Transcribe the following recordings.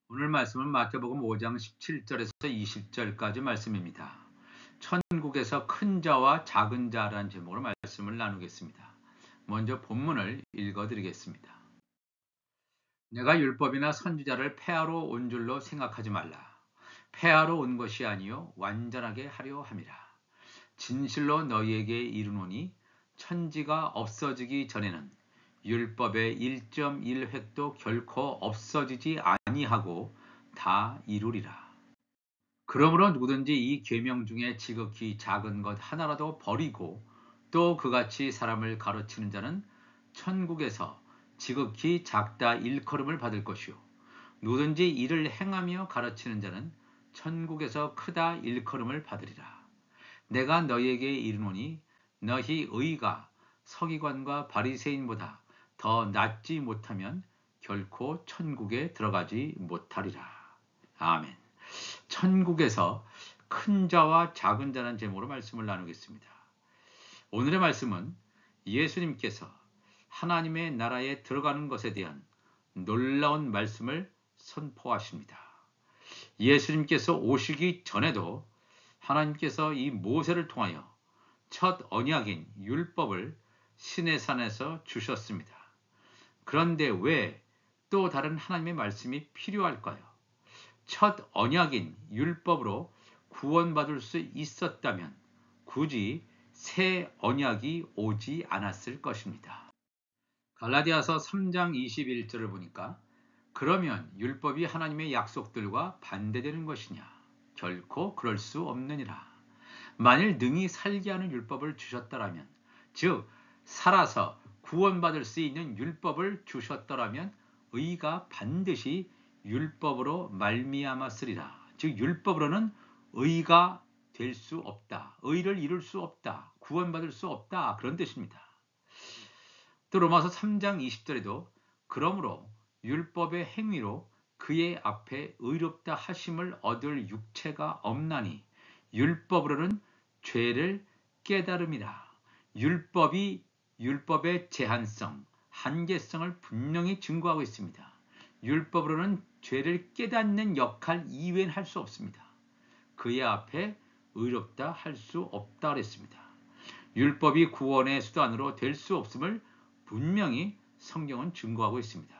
오늘 말씀은 마태복음 5장 17절에서 20절까지 말씀입니다. 천국에서 큰 자와 작은 자라는 제목으로 말씀을 나누겠습니다. 먼저 본문을 읽어드리겠습니다. 내가 율법이나 선지자를 폐하러 온 줄로 생각하지 말라. 폐하러 온 것이 아니요 완전하게 하려 함이라. 진실로 너희에게 이르노니 천지가 없어지기 전에는 율법의 1.1획도 결코 없어지지 아니하고 다 이루리라. 그러므로 누구든지 이 계명 중에 지극히 작은 것 하나라도 버리고 또 그같이 사람을 가르치는 자는 천국에서 지극히 작다 일컬음을 받을 것이요 누구든지 이를 행하며 가르치는 자는 천국에서 크다 일컬음을 받으리라. 내가 너희에게 이르노니 너희 의가 서기관과 바리새인보다 더 낫지 못하면 결코 천국에 들어가지 못하리라. 아멘. 천국에서 큰 자와 작은 자라는 제목으로 말씀을 나누겠습니다. 오늘의 말씀은 예수님께서 하나님의 나라에 들어가는 것에 대한 놀라운 말씀을 선포하십니다. 예수님께서 오시기 전에도 하나님께서 이 모세를 통하여 첫 언약인 율법을 시내산에서 주셨습니다. 그런데 왜 또 다른 하나님의 말씀이 필요할까요? 첫 언약인 율법으로 구원받을 수 있었다면 굳이 새 언약이 오지 않았을 것입니다. 갈라디아서 3장 21절을 보니까 그러면 율법이 하나님의 약속들과 반대되는 것이냐? 결코 그럴 수 없느니라. 만일 능히 살게 하는 율법을 주셨더라면, 즉 살아서 구원받을 수 있는 율법을 주셨더라면 의가 반드시 율법으로 말미암았으리라. 즉 율법으로는 의가 될 수 없다. 의를 이룰 수 없다. 구원받을 수 없다. 그런 뜻입니다. 또 로마서 3장 20절에도 그러므로 율법의 행위로 그의 앞에 의롭다 하심을 얻을 육체가 없나니 율법으로는 죄를 깨달음이라. 율법이 율법의 제한성, 한계성을 분명히 증거하고 있습니다. 율법으로는 죄를 깨닫는 역할 이외엔 할 수 없습니다. 그의 앞에 의롭다 할 수 없다 그랬습니다. 율법이 구원의 수단으로 될 수 없음을 분명히 성경은 증거하고 있습니다.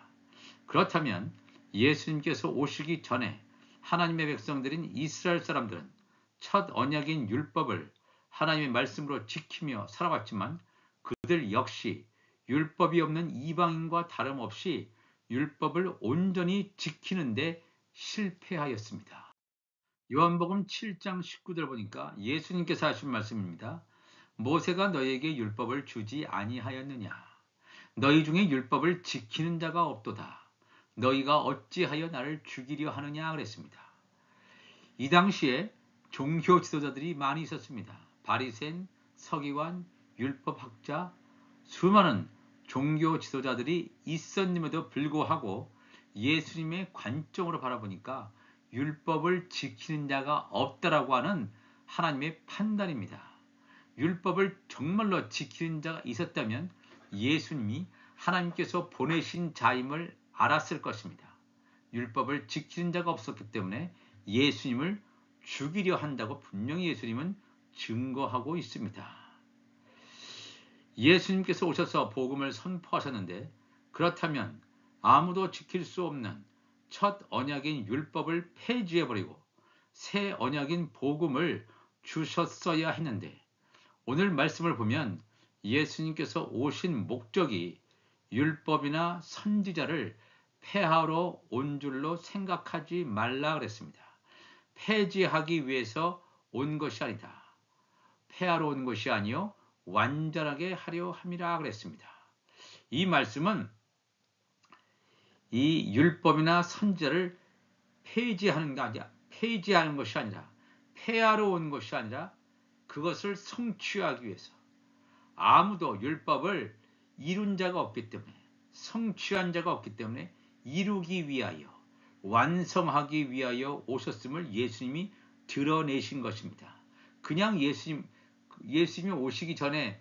그렇다면 예수님께서 오시기 전에 하나님의 백성들인 이스라엘 사람들은 첫 언약인 율법을 하나님의 말씀으로 지키며 살아왔지만 그들 역시 율법이 없는 이방인과 다름없이 율법을 온전히 지키는데 실패하였습니다. 요한복음 7장 19절 보니까 예수님께서 하신 말씀입니다. 모세가 너희에게 율법을 주지 아니하였느냐? 너희 중에 율법을 지키는 자가 없도다. 너희가 어찌하여 나를 죽이려 하느냐 그랬습니다. 이 당시에 종교 지도자들이 많이 있었습니다. 바리새인, 서기관, 율법학자, 수많은 종교 지도자들이 있었음에도 불구하고 예수님의 관점으로 바라보니까 율법을 지키는 자가 없다라고 하는 하나님의 판단입니다. 율법을 정말로 지키는 자가 있었다면 예수님이 하나님께서 보내신 자임을 알았을 것입니다. 율법을 지키는 자가 없었기 때문에 예수님을 죽이려 한다고 분명히 예수님은 증거하고 있습니다. 예수님께서 오셔서 복음을 선포하셨는데 그렇다면 아무도 지킬 수 없는 첫 언약인 율법을 폐지해버리고 새 언약인 복음을 주셨어야 했는데 오늘 말씀을 보면 예수님께서 오신 목적이 율법이나 선지자를 폐하러 온 줄로 생각하지 말라 그랬습니다. 폐지하기 위해서 온 것이 아니다. 폐하러 온 것이 아니요 완전하게 하려 함이라 그랬습니다. 이 말씀은 이 율법이나 선지자를 폐지하는 것이 아니라 폐하러 온 것이 아니라 그것을 성취하기 위해서 아무도 율법을 이룬 자가 없기 때문에 성취한 자가 없기 때문에 이루기 위하여 완성하기 위하여 오셨음을 예수님이 드러내신 것입니다. 그냥 예수님이 오시기 전에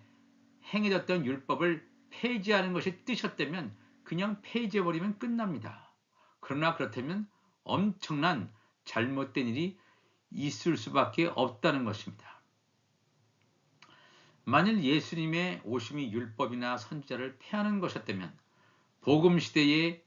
행해졌던 율법을 폐지하는 것이 뜻이었다면 그냥 폐지해버리면 끝납니다. 그러나 그렇다면 엄청난 잘못된 일이 있을 수밖에 없다는 것입니다. 만일 예수님의 오심이 율법이나 선지자를 폐하는 것이었다면 복음시대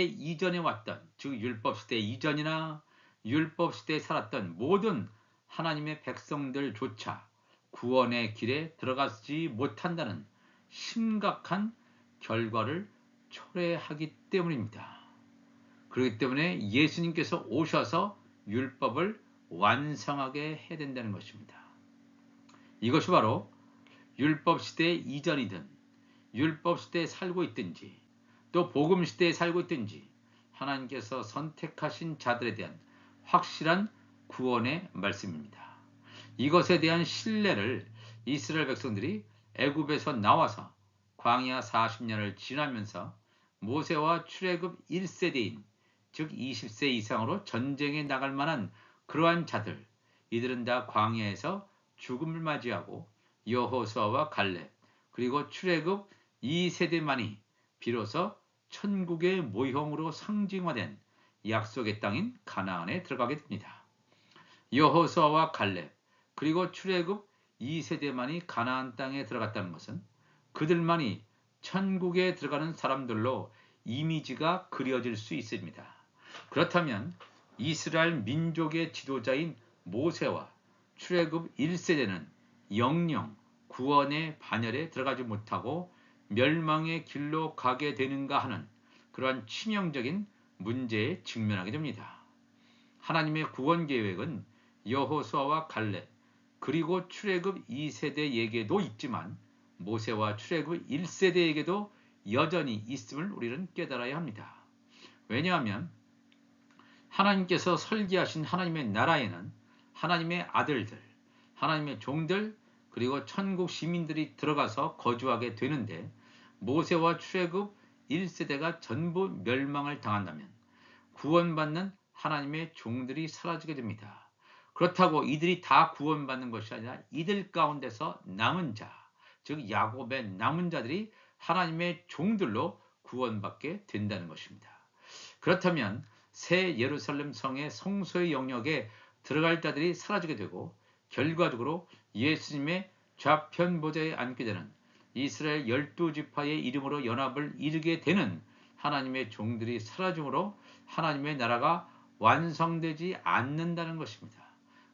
이전에 왔던, 즉 율법시대 이전이나 율법시대에 살았던 모든 하나님의 백성들조차 구원의 길에 들어가지 못한다는 심각한 결과를 초래하기 때문입니다. 그렇기 때문에 예수님께서 오셔서 율법을 완성하게 해야 된다는 것입니다. 이것이 바로 율법시대 이전이든 율법시대에 살고 있든지 또 복음시대에 살고 있든지 하나님께서 선택하신 자들에 대한 확실한 구원의 말씀입니다. 이것에 대한 신뢰를 이스라엘 백성들이 애굽에서 나와서 광야 40년을 지나면서 모세와 출애굽 1세대인 즉 20세 이상으로 전쟁에 나갈 만한 그러한 자들, 이들은 다 광야에서 죽음을 맞이하고 여호수아와 갈렙 그리고 출애굽 2세대만이 비로소 천국의 모형으로 상징화된 약속의 땅인 가나안에 들어가게 됩니다. 여호수아와 갈렙 그리고 출애굽 2세대만이 가나안 땅에 들어갔다는 것은 그들만이 천국에 들어가는 사람들로 이미지가 그려질 수 있습니다. 그렇다면 이스라엘 민족의 지도자인 모세와 출애굽 1세대는 영영 구원의 반열에 들어가지 못하고 멸망의 길로 가게 되는가 하는 그러한 치명적인 문제에 직면하게 됩니다. 하나님의 구원 계획은 여호수아와 갈렙 그리고 출애굽 2세대에게도 있지만 모세와 출애굽 1세대에게도 여전히 있음을 우리는 깨달아야 합니다. 왜냐하면 하나님께서 설계하신 하나님의 나라에는 하나님의 아들들, 하나님의 종들 그리고 천국 시민들이 들어가서 거주하게 되는데 모세와 출애굽 1세대가 전부 멸망을 당한다면 구원받는 하나님의 종들이 사라지게 됩니다. 그렇다고 이들이 다 구원받는 것이 아니라 이들 가운데서 남은 자, 즉 야곱의 남은 자들이 하나님의 종들로 구원받게 된다는 것입니다. 그렇다면 새 예루살렘 성의 성소의 영역에 들어갈 자들이 사라지게 되고 결과적으로 예수님의 좌편 보좌에 앉게 되는 이스라엘 12지파의 이름으로 연합을 이루게 되는 하나님의 종들이 사라짐으로 하나님의 나라가 완성되지 않는다는 것입니다.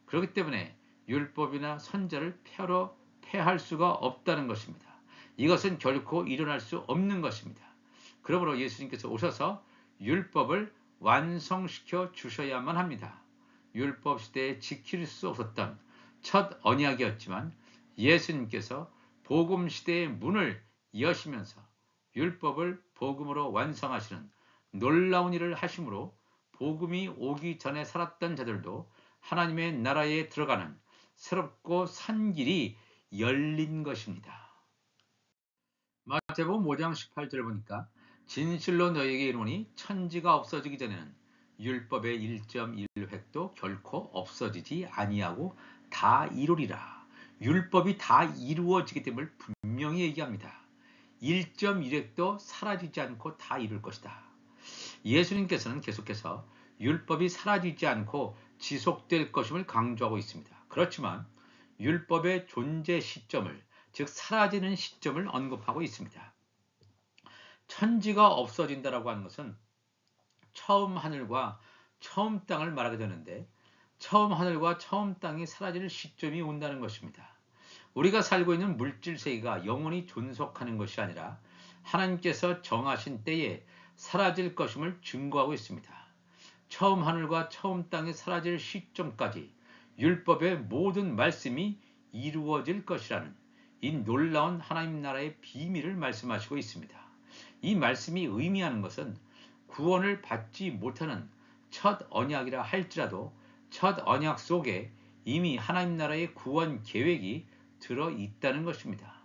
그렇기 때문에 율법이나 선지자를 폐할 수가 없다는 것입니다. 이것은 결코 일어날 수 없는 것입니다. 그러므로 예수님께서 오셔서 율법을 완성시켜 주셔야만 합니다. 율법 시대에 지킬 수 없었던 첫 언약이었지만 예수님께서 복음 시대의 문을 여시면서 율법을 복음으로 완성하시는 놀라운 일을 하심으로 복음이 오기 전에 살았던 자들도 하나님의 나라에 들어가는 새롭고 산 길이 열린 것입니다. 마태복음 5장 18절을 보니까 진실로 너희에게 이르노니 천지가 없어지기 전에는 율법의 1.1획도 결코 없어지지 아니하고 다 이루리라. 율법이 다 이루어지기 때문에 분명히 얘기합니다. 1.1획도 사라지지 않고 다 이룰 것이다. 예수님께서는 계속해서 율법이 사라지지 않고 지속될 것임을 강조하고 있습니다. 그렇지만 율법의 존재 시점을, 즉 사라지는 시점을 언급하고 있습니다. 천지가 없어진다라고 하는 것은 처음 하늘과 처음 땅을 말하게 되는데 처음 하늘과 처음 땅이 사라질 시점이 온다는 것입니다. 우리가 살고 있는 물질 세계가 영원히 존속하는 것이 아니라 하나님께서 정하신 때에 사라질 것임을 증거하고 있습니다. 처음 하늘과 처음 땅이 사라질 시점까지 율법의 모든 말씀이 이루어질 것이라는 이 놀라운 하나님 나라의 비밀을 말씀하시고 있습니다. 이 말씀이 의미하는 것은 구원을 받지 못하는 첫 언약이라 할지라도 첫 언약 속에 이미 하나님 나라의 구원 계획이 들어 있다는 것입니다.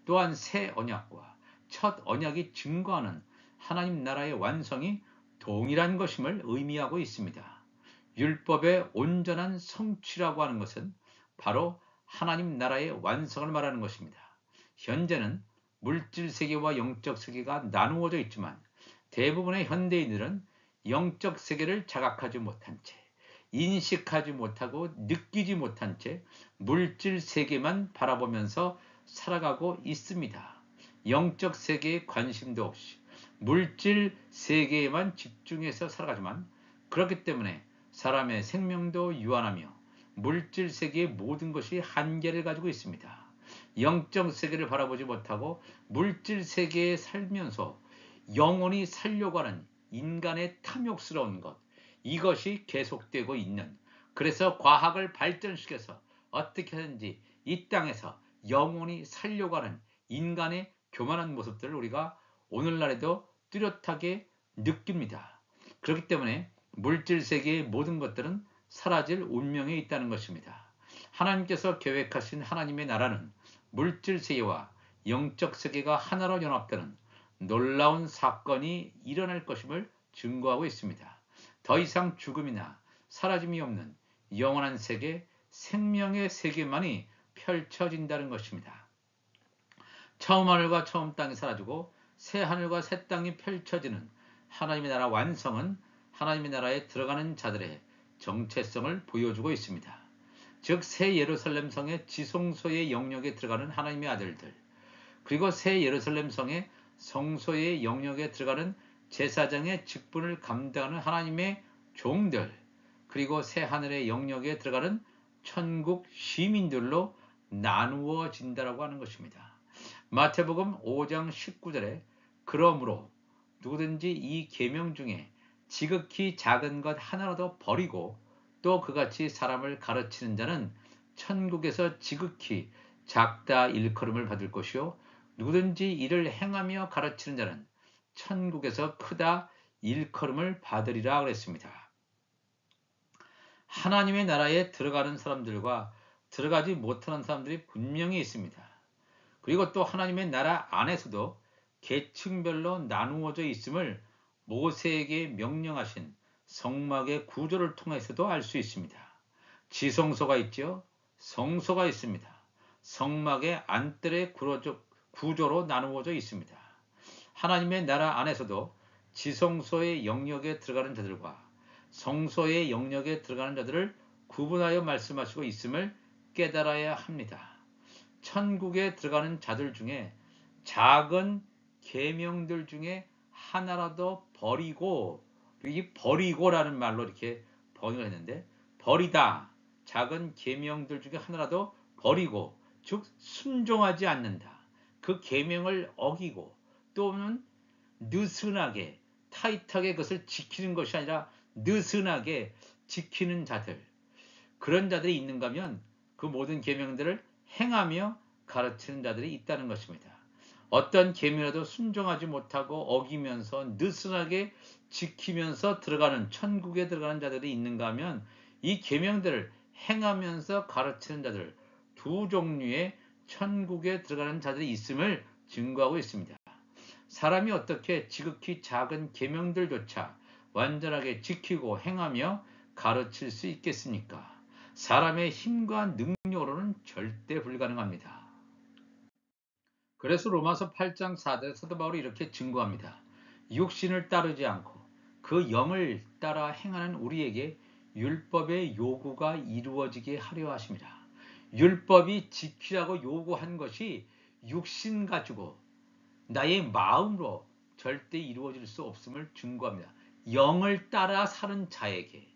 또한 새 언약과 첫 언약이 증거하는 하나님 나라의 완성이 동일한 것임을 의미하고 있습니다. 율법의 온전한 성취라고 하는 것은 바로 하나님 나라의 완성을 말하는 것입니다. 현재는 물질 세계와 영적 세계가 나누어져 있지만 대부분의 현대인들은 영적 세계를 자각하지 못한 채, 인식하지 못하고 느끼지 못한 채 물질 세계만 바라보면서 살아가고 있습니다. 영적 세계에 관심도 없이 물질 세계에만 집중해서 살아가지만, 그렇기 때문에 사람의 생명도 유한하며 물질 세계의 모든 것이 한계를 가지고 있습니다. 영적 세계를 바라보지 못하고 물질 세계에 살면서 영원히 살려고 하는 인간의 탐욕스러운 것, 이것이 계속되고 있는, 그래서 과학을 발전시켜서 어떻게 하든지 이 땅에서 영원히 살려고 하는 인간의 교만한 모습들을 우리가 오늘날에도 뚜렷하게 느낍니다. 그렇기 때문에 물질 세계의 모든 것들은 사라질 운명에 있다는 것입니다. 하나님께서 계획하신 하나님의 나라는 물질 세계와 영적 세계가 하나로 연합되는 놀라운 사건이 일어날 것임을 증거하고 있습니다. 더 이상 죽음이나 사라짐이 없는 영원한 세계, 생명의 세계만이 펼쳐진다는 것입니다. 처음 하늘과 처음 땅이 사라지고 새 하늘과 새 땅이 펼쳐지는 하나님의 나라 완성은 하나님의 나라에 들어가는 자들의 정체성을 보여주고 있습니다. 즉 새 예루살렘 성의 지성소의 영역에 들어가는 하나님의 아들들, 그리고 새 예루살렘 성의 성소의 영역에 들어가는 제사장의 직분을 감당하는 하나님의 종들, 그리고 새 하늘의 영역에 들어가는 천국 시민들로 나누어진다라고 하는 것입니다. 마태복음 5장 19절에 그러므로 누구든지 이 계명 중에 지극히 작은 것 하나라도 버리고 또 그같이 사람을 가르치는 자는 천국에서 지극히 작다 일컬음을 받을 것이요 누구든지 이를 행하며 가르치는 자는 천국에서 크다 일컬음을 받으리라 그랬습니다. 하나님의 나라에 들어가는 사람들과 들어가지 못하는 사람들이 분명히 있습니다. 그리고 또 하나님의 나라 안에서도 계층별로 나누어져 있음을 모세에게 명령하신 성막의 구조를 통해서도 알 수 있습니다. 지성소가 있죠. 성소가 있습니다. 성막의 안뜰의 구조로 나누어져 있습니다. 하나님의 나라 안에서도 지성소의 영역에 들어가는 자들과 성소의 영역에 들어가는 자들을 구분하여 말씀하시고 있음을 깨달아야 합니다. 천국에 들어가는 자들 중에 작은 계명들 중에 하나라도 버리고, 이 버리고라는 말로 이렇게 번역을 했는데, 버리다, 작은 계명들 중에 하나라도 버리고, 즉 순종하지 않는다. 그 계명을 어기고 또는 느슨하게 타이트하게 그것을 지키는 것이 아니라 느슨하게 지키는 자들, 그런 자들이 있는가 하면 그 모든 계명들을 행하며 가르치는 자들이 있다는 것입니다. 어떤 계명에도 순종하지 못하고 어기면서 느슨하게 지키면서 들어가는 천국에 들어가는 자들이 있는가 하면 이 계명들을 행하면서 가르치는 자들, 두 종류의 천국에 들어가는 자들이 있음을 증거하고 있습니다. 사람이 어떻게 지극히 작은 계명들조차 완전하게 지키고 행하며 가르칠 수 있겠습니까? 사람의 힘과 능력으로는 절대 불가능합니다. 그래서 로마서 8장 4절 사도 바울이 이렇게 증거합니다. 육신을 따르지 않고 그 영을 따라 행하는 우리에게 율법의 요구가 이루어지게 하려 하심이라. 율법이 지키라고 요구한 것이 육신 가지고 나의 마음으로 절대 이루어질 수 없음을 증거합니다. 영을 따라 사는 자에게,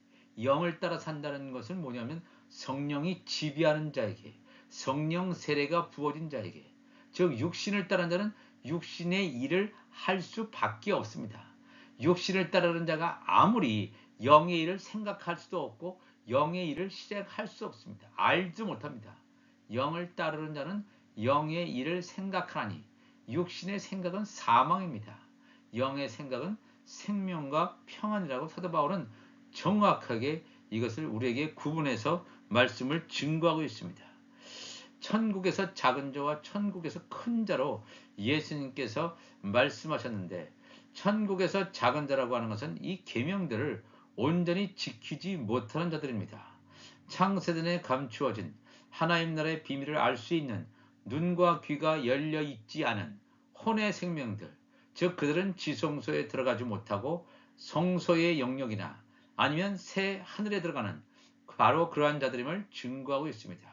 영을 따라 산다는 것은 뭐냐면 성령이 지배하는 자에게, 성령 세례가 부어진 자에게, 즉 육신을 따르는 자는 육신의 일을 할 수밖에 없습니다. 육신을 따르는 자가 아무리 영의 일을 생각할 수도 없고 영의 일을 시작할 수 없습니다. 알지 못합니다. 영을 따르는 자는 영의 일을 생각하니 육신의 생각은 사망입니다. 영의 생각은 생명과 평안이라고 사도 바울은 정확하게 이것을 우리에게 구분해서 말씀을 증거하고 있습니다. 천국에서 작은 자와 천국에서 큰 자로 예수님께서 말씀하셨는데, 천국에서 작은 자라고 하는 것은 이 계명들을 온전히 지키지 못하는 자들입니다. 창세전에 감추어진 하나님 나라의 비밀을 알 수 있는 눈과 귀가 열려 있지 않은 혼의 생명들, 즉 그들은 지성소에 들어가지 못하고 성소의 영역이나 아니면 새 하늘에 들어가는 바로 그러한 자들임을 증거하고 있습니다.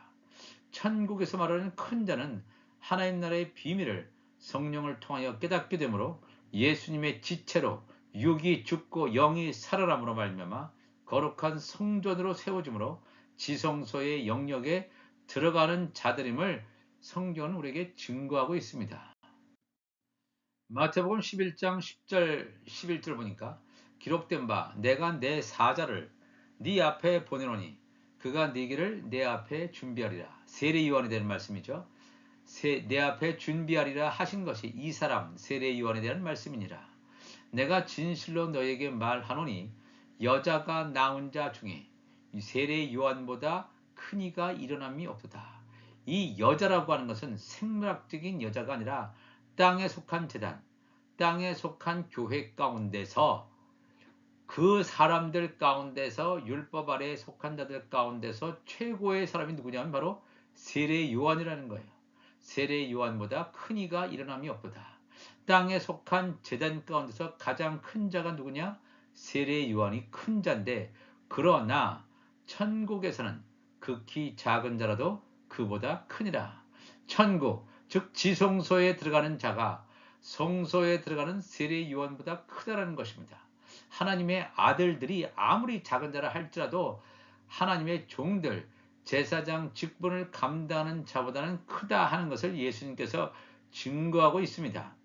천국에서 말하는 큰 자는 하나님 나라의 비밀을 성령을 통하여 깨닫게 되므로 예수님의 지체로 육이 죽고 영이 살아남으로 말미암아 거룩한 성전으로 세워짐으로 지성소의 영역에 들어가는 자들임을 성경은 우리에게 증거하고 있습니다. 마태복음 11장 10절 11절 보니까 기록된 바 내가 내 사자를 네 앞에 보내노니 그가 네 길을 내 앞에 준비하리라. 세례 요한에 대한 말씀이죠. 내 앞에 준비하리라 하신 것이 이 사람 세례 요한에 대한 말씀이니라. 내가 진실로 너에게 말하노니 여자가 낳은 자 중에 세례 요한보다 큰 이가 일어남이 없도다. 이 여자라고 하는 것은 생물학적인 여자가 아니라 땅에 속한 제단, 땅에 속한 교회 가운데서 그 사람들 가운데서 율법 아래에 속한 자들 가운데서 최고의 사람이 누구냐면 바로 세례 요한이라는 거예요. 세례 요한보다 큰 이가 일어남이 없도다. 땅에 속한 제단 가운데서 가장 큰 자가 누구냐? 세례 요한이 큰 자인데 그러나 천국에서는 극히 작은 자라도 그보다 크니라. 천국 즉 지성소에 들어가는 자가 성소에 들어가는 세례 요한보다 크다라는 것입니다. 하나님의 아들들이 아무리 작은 자라 할지라도 하나님의 종들 제사장 직분을 감당하는 자보다는 크다 하는 것을 예수님께서 증거하고 있습니다.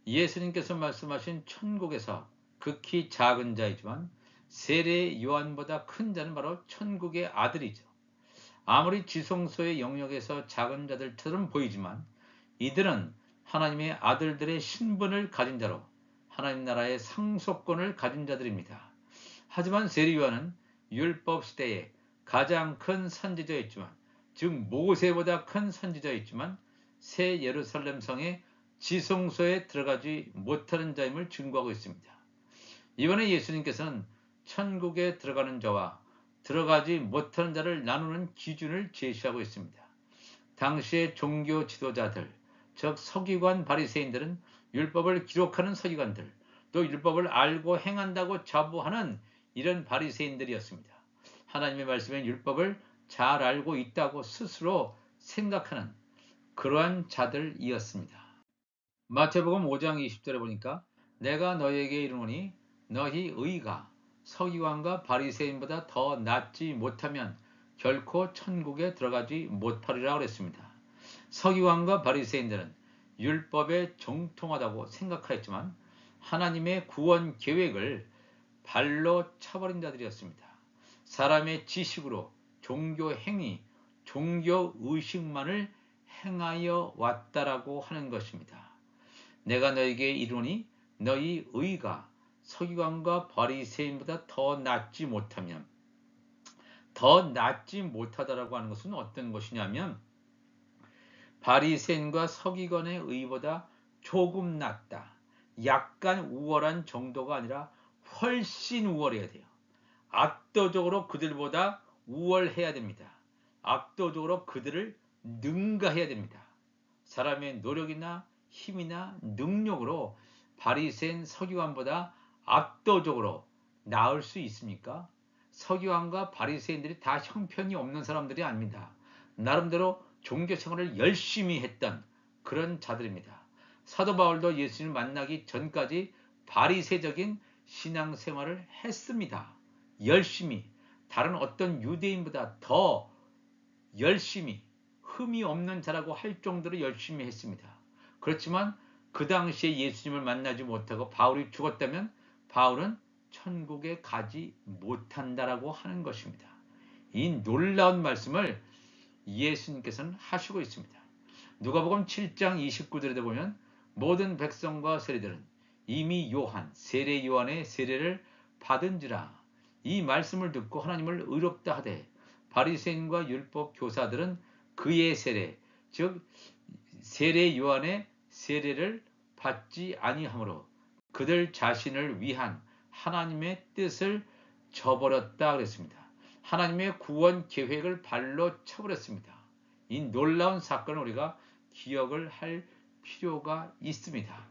예수님께서 말씀하신 천국에서 극히 작은 자이지만 세례 요한보다 큰 자는 바로 천국의 아들이죠. 아무리 지성소의 영역에서 작은 자들처럼 보이지만 이들은 하나님의 아들들의 신분을 가진 자로 하나님 나라의 상속권을 가진 자들입니다. 하지만 세례 요한은 율법 시대에 가장 큰 선지자였지만 즉 모세보다 큰 선지자였지만 새 예루살렘 성의 지성소에 들어가지 못하는 자임을 증거하고 있습니다. 이번에 예수님께서는 천국에 들어가는 자와 들어가지 못하는 자를 나누는 기준을 제시하고 있습니다. 당시의 종교 지도자들, 즉 서기관 바리새인들은 율법을 기록하는 서기관들, 또 율법을 알고 행한다고 자부하는 이런 바리새인들이었습니다. 하나님의 말씀에 율법을 잘 알고 있다고 스스로 생각하는 그러한 자들이었습니다. 마태복음 5장 20절에 보니까 내가 너희에게 이르노니 너희 의가 서기관과 바리새인보다 더 낫지 못하면 결코 천국에 들어가지 못하리라 그랬습니다. 서기관과 바리새인들은 율법에 정통하다고 생각하였지만 하나님의 구원 계획을 발로 차버린 자들이었습니다. 사람의 지식으로 종교 행위, 종교 의식만을 행하여 왔다라고 하는 것입니다. 내가 너에게 이르노니 너희 의가 서기관과 바리새인보다 더 낫지 못하면, 더 낫지 못하다라고 하는 것은 어떤 것이냐면 바리새인과 서기관의 의보다 조금 낫다, 약간 우월한 정도가 아니라 훨씬 우월해야 돼요. 압도적으로 그들보다 우월해야 됩니다. 압도적으로 그들을 능가해야 됩니다. 사람의 노력이나 힘이나 능력으로 바리새인 서기관보다 압도적으로 나을 수 있습니까? 서기관과 바리새인들이 다 형편이 없는 사람들이 아닙니다. 나름대로 종교 생활을 열심히 했던 그런 자들입니다. 사도 바울도 예수님을 만나기 전까지 바리새적인 신앙생활을 했습니다. 열심히 다른 어떤 유대인보다 더 열심히 흠이 없는 자라고 할 정도로 열심히 했습니다. 그렇지만 그 당시에 예수님을 만나지 못하고 바울이 죽었다면 바울은 천국에 가지 못한다라고 하는 것입니다. 이 놀라운 말씀을 예수님께서는 하시고 있습니다. 누가복음 7장 29절에 보면 모든 백성과 세리들은 이미 요한, 세례 요한의 세례를 받은지라. 이 말씀을 듣고 하나님을 의롭다 하되 바리새인과 율법 교사들은 그의 세례, 즉 세례 요한의 세례를 받지 아니하므로 그들 자신을 위한 하나님의 뜻을 저버렸다 그랬습니다. 하나님의 구원 계획을 발로 쳐버렸습니다. 이 놀라운 사건을 우리가 기억을 할 필요가 있습니다.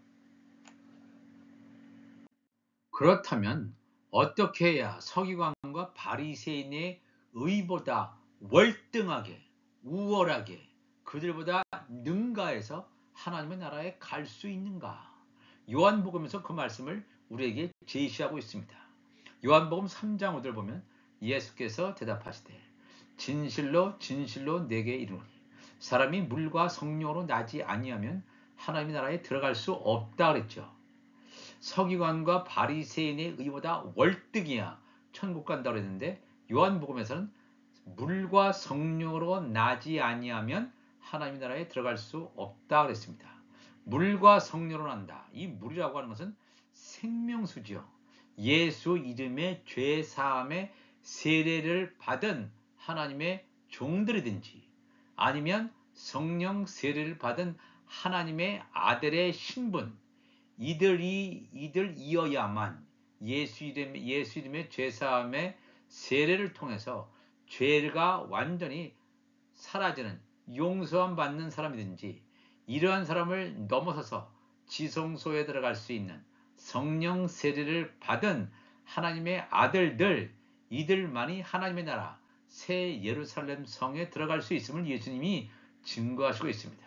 그렇다면 어떻게 해야 서기관과 바리새인의 의보다 월등하게 우월하게 그들보다 능가해서 하나님의 나라에 갈 수 있는가? 요한복음에서 그 말씀을 우리에게 제시하고 있습니다. 요한복음 3장 5절 보면 예수께서 대답하시되 진실로 진실로 내게 이르노니 사람이 물과 성령으로 나지 아니하면 하나님의 나라에 들어갈 수 없다 그랬죠. 서기관과 바리새인의 의보다 월등이야 천국 간다고 했는데 요한복음에서는 물과 성령으로 나지 아니하면 하나님의 나라에 들어갈 수 없다 그랬습니다. 물과 성령으로 난다. 이 물이라고 하는 것은 생명수죠. 예수 이름의 죄 사함의 세례를 받은 하나님의 종들이든지 아니면 성령 세례를 받은 하나님의 아들의 신분 이들이어야만 예수 이름의 죄 사함의 세례를 통해서 죄가 완전히 사라지는 용서함 받는 사람이든지 이러한 사람을 넘어서서 지성소에 들어갈 수 있는 성령 세례를 받은 하나님의 아들들 이들만이 하나님의 나라 새 예루살렘 성에 들어갈 수 있음을 예수님이 증거하시고 있습니다.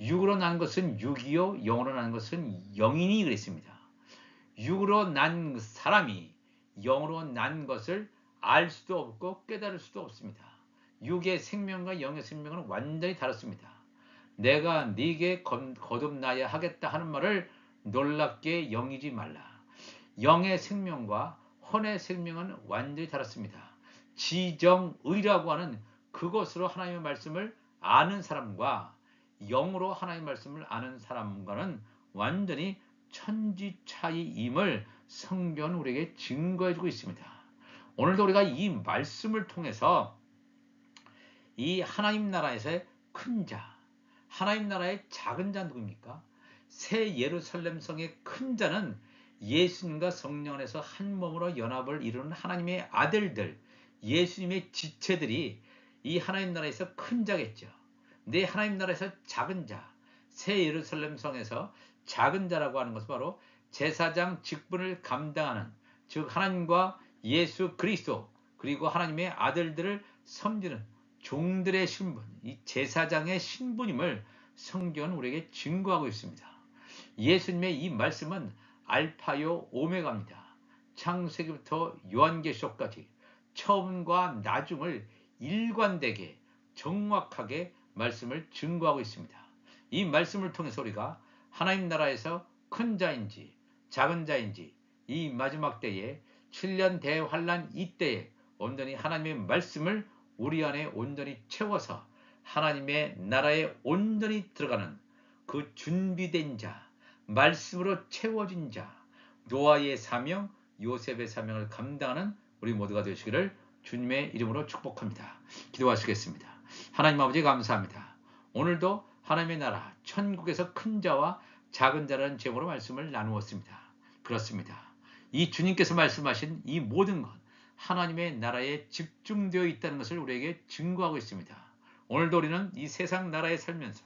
육으로 난 것은 육이요 영으로 난 것은 영이니 그랬습니다. 육으로 난 사람이 영으로 난 것을 알 수도 없고 깨달을 수도 없습니다. 육의 생명과 영의 생명은 완전히 다릅니다. 내가 네게 거듭나야 하겠다 하는 말을 놀랍게 여기지 말라. 영의 생명과 혼의 생명은 완전히 다릅니다. 지정의라고 하는 그것으로 하나님의 말씀을 아는 사람과 영으로 하나님의 말씀을 아는 사람과는 완전히 천지 차이임을 성경은 우리에게 증거해주고 있습니다. 오늘도 우리가 이 말씀을 통해서 이 하나님 나라에서의 큰 자, 하나님 나라의 작은 자 누굽니까? 새 예루살렘 성의 큰 자는 예수님과 성령 안에서 한 몸으로 연합을 이루는 하나님의 아들들, 예수님의 지체들이 이 하나님 나라에서 큰 자겠죠. 내 하나님 나라에서 작은 자, 새 예루살렘 성에서 작은 자라고 하는 것은 바로 제사장 직분을 감당하는 즉 하나님과 예수 그리스도 그리고 하나님의 아들들을 섬기는 종들의 신분, 이 제사장의 신분임을 성경은 우리에게 증거하고 있습니다. 예수님의 이 말씀은 알파요 오메가입니다. 창세기부터 요한계시록까지 처음과 나중을 일관되게 정확하게 말씀을 증거하고 있습니다. 이 말씀을 통해서 우리가 하나님 나라에서 큰 자인지 작은 자인지 이 마지막 때에 7년 대환란 이때에 온전히 하나님의 말씀을 우리 안에 온전히 채워서 하나님의 나라에 온전히 들어가는 그 준비된 자, 말씀으로 채워진 자, 노아의 사명, 요셉의 사명을 감당하는 우리 모두가 되시기를 주님의 이름으로 축복합니다. 기도하시겠습니다. 하나님 아버지 감사합니다. 오늘도 하나님의 나라, 천국에서 큰 자와 작은 자라는 제목으로 말씀을 나누었습니다. 그렇습니다. 이 주님께서 말씀하신 이 모든 것, 하나님의 나라에 집중되어 있다는 것을 우리에게 증거하고 있습니다. 오늘도 우리는 이 세상 나라에 살면서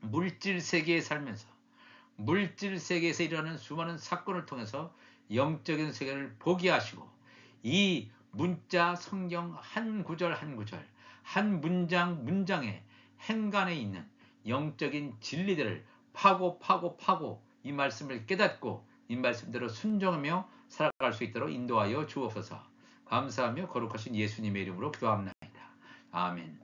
물질 세계에 살면서 물질 세계에서 일어나는 수많은 사건을 통해서 영적인 세계를 보게 하시고 이 문자 성경 한 구절 한 구절 한 문장 문장에 행간에 있는 영적인 진리들을 파고 이 말씀을 깨닫고 이 말씀대로 순종하며 살아갈 수 있도록 인도하여 주옵소서. 감사하며 거룩하신 예수님의 이름으로 기도합니다. 아멘.